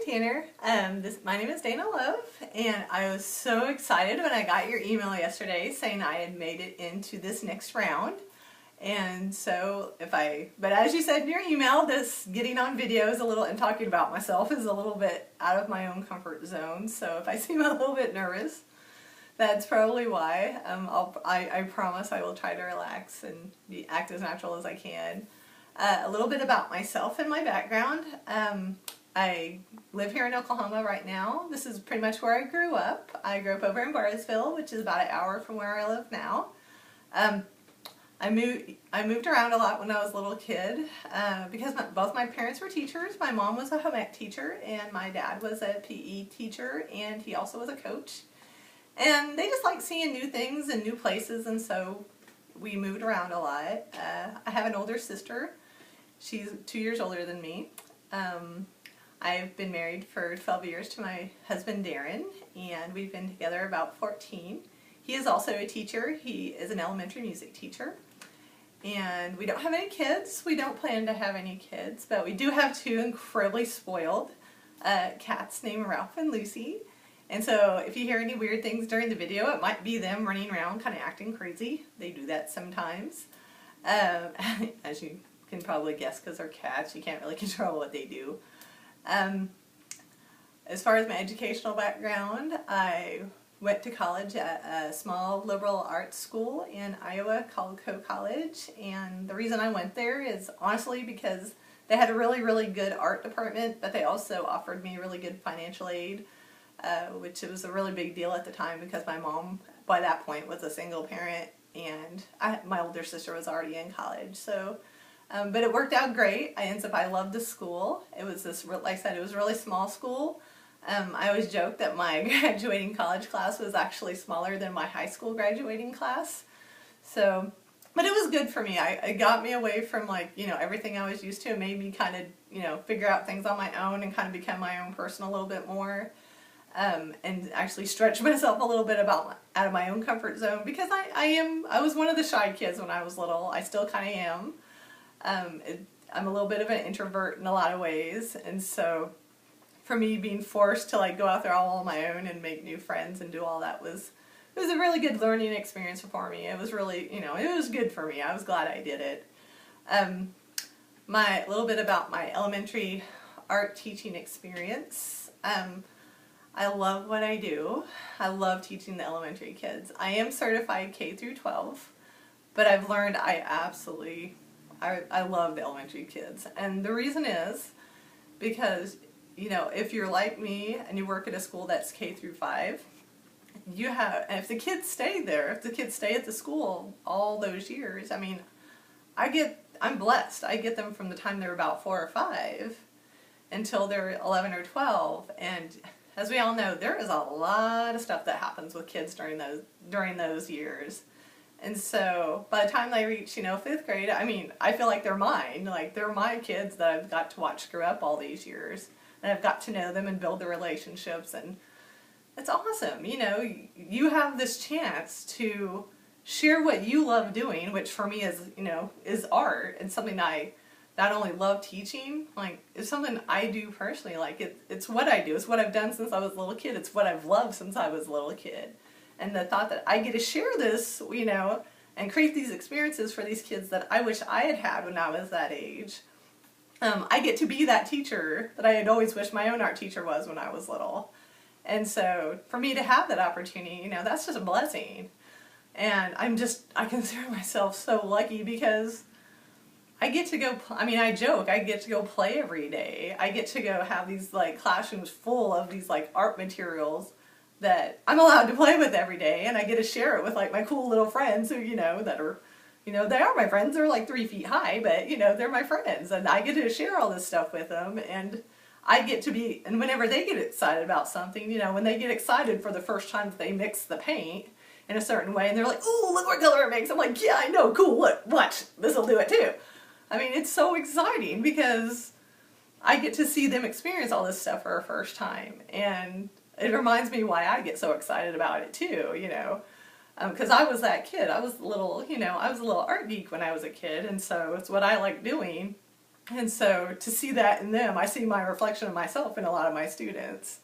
Tanner. My name is Dana Love, and I was so excited when I got your email yesterday saying I had made it into this next round. And so but as you said in your email, this getting on video is a little, and talking about myself is a little bit out of my own comfort zone. So if I seem a little bit nervous, that's probably why. I promise I will try to relax and act as natural as I can. A little bit about myself and my background. I live here in Oklahoma right now. This is pretty much where I grew up. I grew up over in Burrisville, which is about an hour from where I live now. I moved around a lot when I was a little kid because both my parents were teachers. My mom was a home ec teacher and my dad was a PE teacher, and he also was a coach. And they just like seeing new things and new places, and so we moved around a lot. I have an older sister. She's 2 years older than me. I've been married for 12 years to my husband Darren, and we've been together about 14. He is also a teacher. He is an elementary music teacher. And we don't have any kids. We don't plan to have any kids, but we do have two incredibly spoiled cats named Ralph and Lucy. And so if you hear any weird things during the video, it might be them running around kind of acting crazy. They do that sometimes. As you can probably guess, because they're cats, you can't really control what they do. As far as my educational background, I went to college at a small liberal arts school in Iowa called Coe College, and the reason I went there is honestly because they had a really, really good art department, but they also offered me really good financial aid, which was a really big deal at the time because my mom, by that point, was a single parent, and my older sister was already in college, so but it worked out great. I loved the school. It was like I said, it was a really small school. I always joke that my graduating college class was actually smaller than my high school graduating class. So, but it was good for me. It got me away from everything I was used to. It made me kind of, figure out things on my own and kind of become my own person a little bit more. And actually stretch myself a little bit out of my own comfort zone because I was one of the shy kids when I was little. I still kind of am. I'm a little bit of an introvert in a lot of ways, and so for me being forced to go out there all on my own and make new friends and do all that it was a really good learning experience for me. It was really, it was good for me. I was glad I did it. A little bit about my elementary art teaching experience. I love what I do. I love teaching the elementary kids. I am certified K through 12, but I've learned I love the elementary kids, and the reason is because, if you're like me and you work at a school that's K through 5, and if the kids stay there, if the kids stay at the school all those years, I'm blessed. I get them from the time they're about 4 or 5 until they're 11 or 12, and as we all know, there is a lot of stuff that happens with kids during those years. And so by the time they reach, 5th grade, I feel like they're mine. Like, they're my kids that I've got to watch grow up all these years. And I've got to know them and build the relationships. And it's awesome. You have this chance to share what you love doing, which for me is art. And something I not only love teaching, it's something I do personally. It's what I do. It's what I've done since I was a little kid. It's what I've loved since I was a little kid. And the thought that I get to share this, and create these experiences for these kids that I wish I had had when I was that age. I get to be that teacher that I had always wished my own art teacher was when I was little. And so for me to have that opportunity, that's just a blessing. And I consider myself so lucky because I get to go, I joke, I get to go play every day. I get to go have these classrooms full of these art materials that I'm allowed to play with every day, and I get to share it with my cool little friends who, that are, they are my friends. They're 3 feet high, but they're my friends, and I get to share all this stuff with them, and I get to be, and whenever they get excited about something, when they get excited for the first time that they mix the paint in a certain way, and they're like, "Ooh, look what color it makes." I'm like, "Yeah, I know, cool, look, watch, this'll do it too." It's so exciting because I get to see them experience all this stuff for a first time, and it reminds me why I get so excited about it too, because I was that kid. I was a little art geek when I was a kid, and so it's what I like doing. And so to see that in them, I see my reflection of myself in a lot of my students.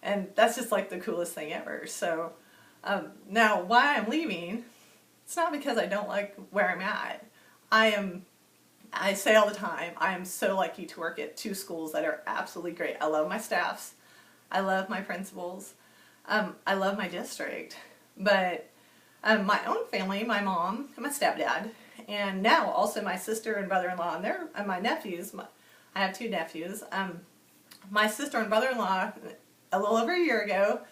And that's just like the coolest thing ever. So now why I'm leaving, it's not because I don't like where I'm at. I say all the time, I am so lucky to work at two schools that are absolutely great. I love my staffs. I love my principals. I love my district. But my own family, my mom and my stepdad, and now also my sister and brother-in-law and my nephews. I have two nephews. My sister and brother-in-law, a little over a year ago,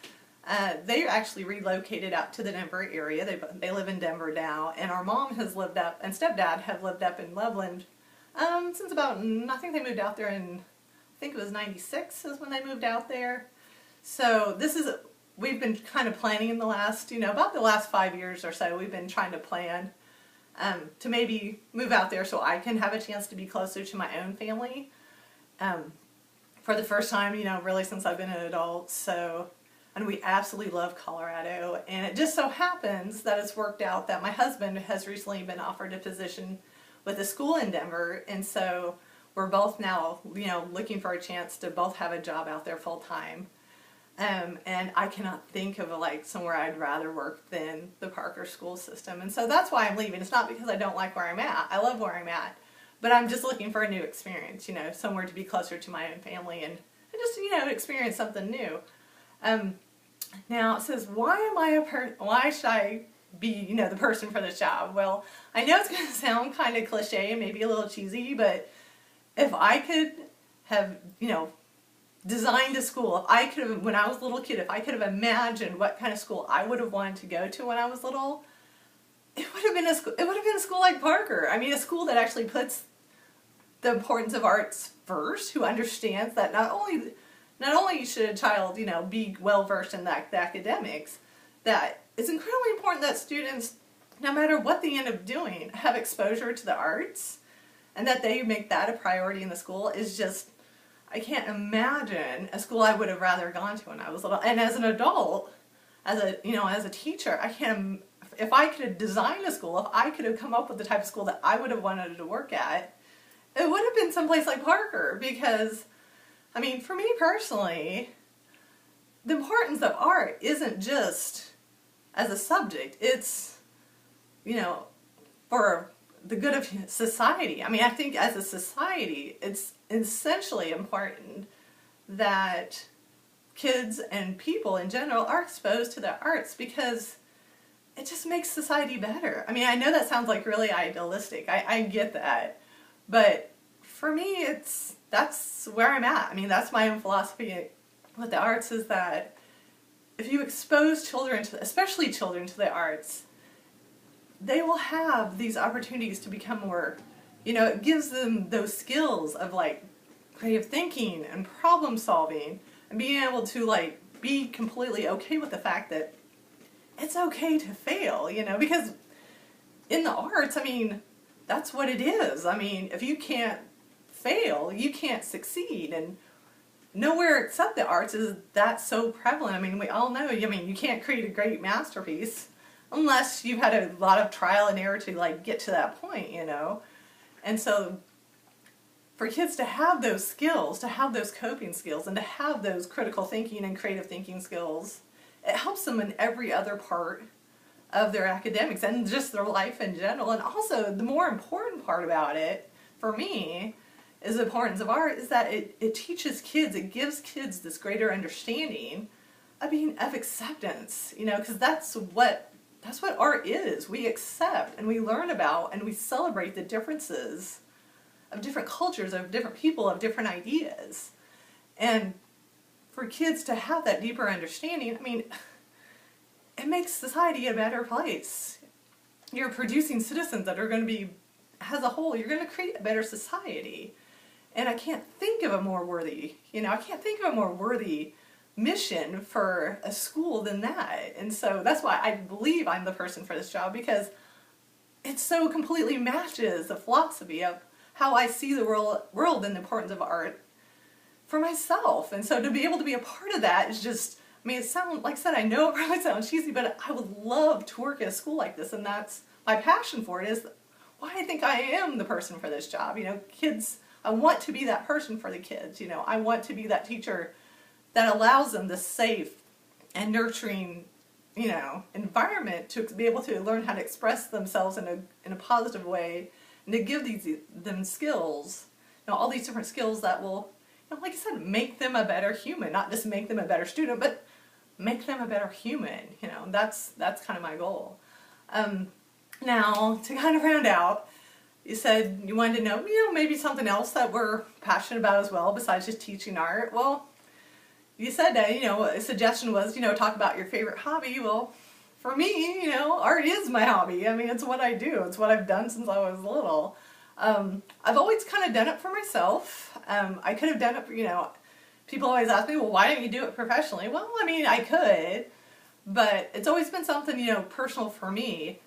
they actually relocated out to the Denver area. They live in Denver now, and our mom has lived up, and stepdad have lived up in Loveland since about, I think they moved out there in, I think it was 96 is when they moved out there. So we've been kind of planning in the last, about the last 5 years or so, we've been trying to plan to maybe move out there so I can have a chance to be closer to my own family for the first time, really since I've been an adult. So, and we absolutely love Colorado, and it just so happens that it's worked out that my husband has recently been offered a position with a school in Denver, and so we're both now, looking for a chance to both have a job out there full time. And I cannot think of somewhere I'd rather work than the Parker school system. And so that's why I'm leaving. It's not because I don't like where I'm at. I love where I'm at. But I'm just looking for a new experience, somewhere to be closer to my own family and just, experience something new. Now it says, why should I be, the person for this job? Well, I know it's going to sound kind of cliche and maybe a little cheesy, but if I could have, designed a school, if I could have, when I was a little kid, if I could have imagined what kind of school I would have wanted to go to when I was little, it would have been a school like Parker. I mean, a school that actually puts the importance of arts first, who understands that not only should a child, be well versed in the academics, that it's incredibly important that students, no matter what they end up doing, have exposure to the arts, and that they make that a priority in the school is just, I can't imagine a school I would have rather gone to when I was little. And as an adult, as a teacher, if I could have designed a school, if I could have come up with the type of school that I would have wanted to work at, it would have been someplace like Parker. Because, for me personally, the importance of art isn't just as a subject. It's, for the good of society. I think as a society, it's essentially important that kids and people in general are exposed to the arts, because it just makes society better. I know that sounds like really idealistic. I get that. But for me, that's where I'm at. That's my own philosophy with the arts, is that if you expose children, especially children, to the arts, they will have these opportunities to become more, it gives them those skills of creative thinking and problem solving, and being able to be completely okay with the fact that it's okay to fail, because in the arts, that's what it is. If you can't fail, you can't succeed, and nowhere except the arts is that so prevalent. We all know, you can't create a great masterpiece unless you've had a lot of trial and error to get to that point, And so for kids to have those skills, to have those coping skills, and to have those critical thinking and creative thinking skills, it helps them in every other part of their academics and just their life in general. And also, the more important part about it, for me, is the importance of art, is that it teaches kids, it gives kids this greater understanding of acceptance, because that's what art is. We accept and we learn about and we celebrate the differences of different cultures, of different people, of different ideas. And for kids to have that deeper understanding, it makes society a better place. You're producing citizens that are going to be, as a whole, you're going to create a better society. And I can't think of a more worthy, mission for a school than that. And so that's why I believe I'm the person for this job, because it so completely matches the philosophy of how I see the world and the importance of art for myself. And so to be able to be a part of that is just, it sounds, like I said, I know it probably sounds cheesy, but I would love to work at a school like this, and that's my passion for it, is why I think I am the person for this job. Kids I want to be that person for the kids. You know, I want to be that teacher that allows them the safe and nurturing, you know, environment to be able to learn how to express themselves in a positive way, and to give them skills, you know, all these different skills that will, you know, like I said, make them a better human, not just make them a better student, but make them a better human. You know, that's kind of my goal. Now, to kind of round out, you said you wanted to know, you know, maybe something else that we're passionate about as well besides just teaching art. Well, you said that, you know, a suggestion was, you know, talk about your favorite hobby. Well, for me, you know, art is my hobby. I mean, it's what I do. It's what I've done since I was little. I've always kind of done it for myself. I could have done it, you know, people always ask me, well, why don't you do it professionally? Well, I mean, I could, but it's always been something, you know, personal for me.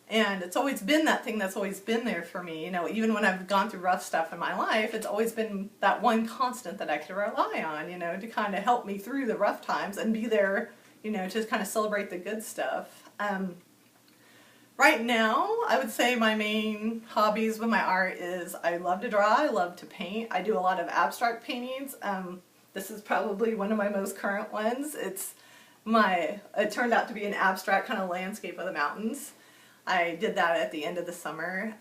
And it's always been that thing that's always been there for me. You know, even when I've gone through rough stuff in my life, it's always been that one constant that I could rely on, you know, to kind of help me through the rough times and be there, you know, to kind of celebrate the good stuff. Right now, I would say my main hobbies with my art is I love to draw, I love to paint. I do a lot of abstract paintings. This is probably one of my most current ones. It turned out to be an abstract kind of landscape of the mountains. I did that at the end of the summer.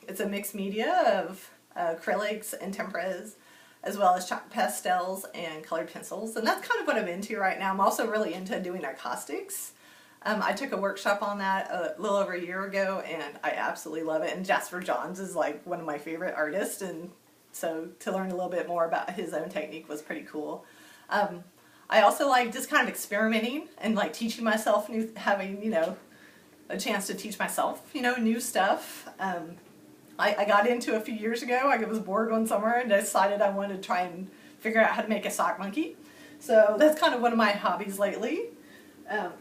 It's a mixed media of acrylics and temperas, as well as chalk pastels and colored pencils. And that's kind of what I'm into right now. I'm also really into doing acoustics. I took a workshop on that a little over a year ago, and I absolutely love it. And Jasper Johns is like one of my favorite artists, and so to learn a little bit more about his own technique was pretty cool. I also like just kind of experimenting and like teaching myself having, you know, a chance to teach myself, you know, new stuff. I got into a few years ago. I was bored one summer and decided I wanted to try and figure out how to make a sock monkey. So that's kind of one of my hobbies lately.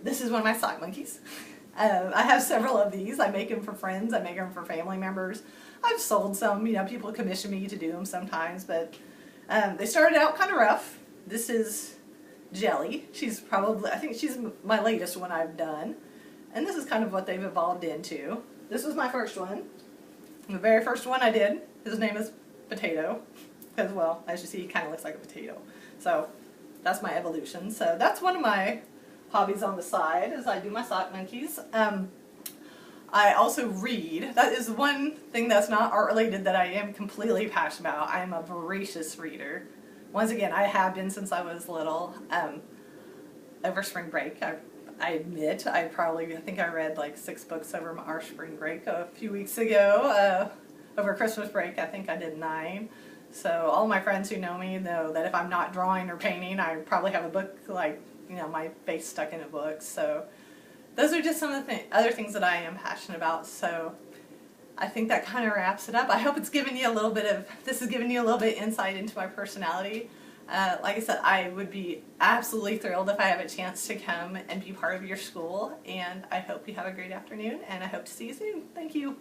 This is one of my sock monkeys. I have several of these. I make them for friends. I make them for family members. I've sold some. You know, people commission me to do them sometimes, but they started out kind of rough. This is Jelly. I think she's my latest one I've done. And this is kind of what they've evolved into. This was my first one. The very first one I did, his name is Potato. Because, well, as you see, he kind of looks like a potato. So, that's my evolution. So, that's one of my hobbies on the side, is I do my sock monkeys. I also read. That is one thing that's not art-related that I am completely passionate about. I am a voracious reader. Once again, I have been since I was little. Over spring break, I admit, I think I read like 6 books over our spring break a few weeks ago. Over Christmas break, I think I did 9. So all my friends who know me know that if I'm not drawing or painting, I probably have a book, like, you know, my face stuck in a book. So those are just some of the other things that I am passionate about. So I think that kind of wraps it up. I hope it's given you this has given you a little bit of insight into my personality. Like I said, I would be absolutely thrilled if I have a chance to come and be part of your school, and I hope you have a great afternoon, and I hope to see you soon. Thank you.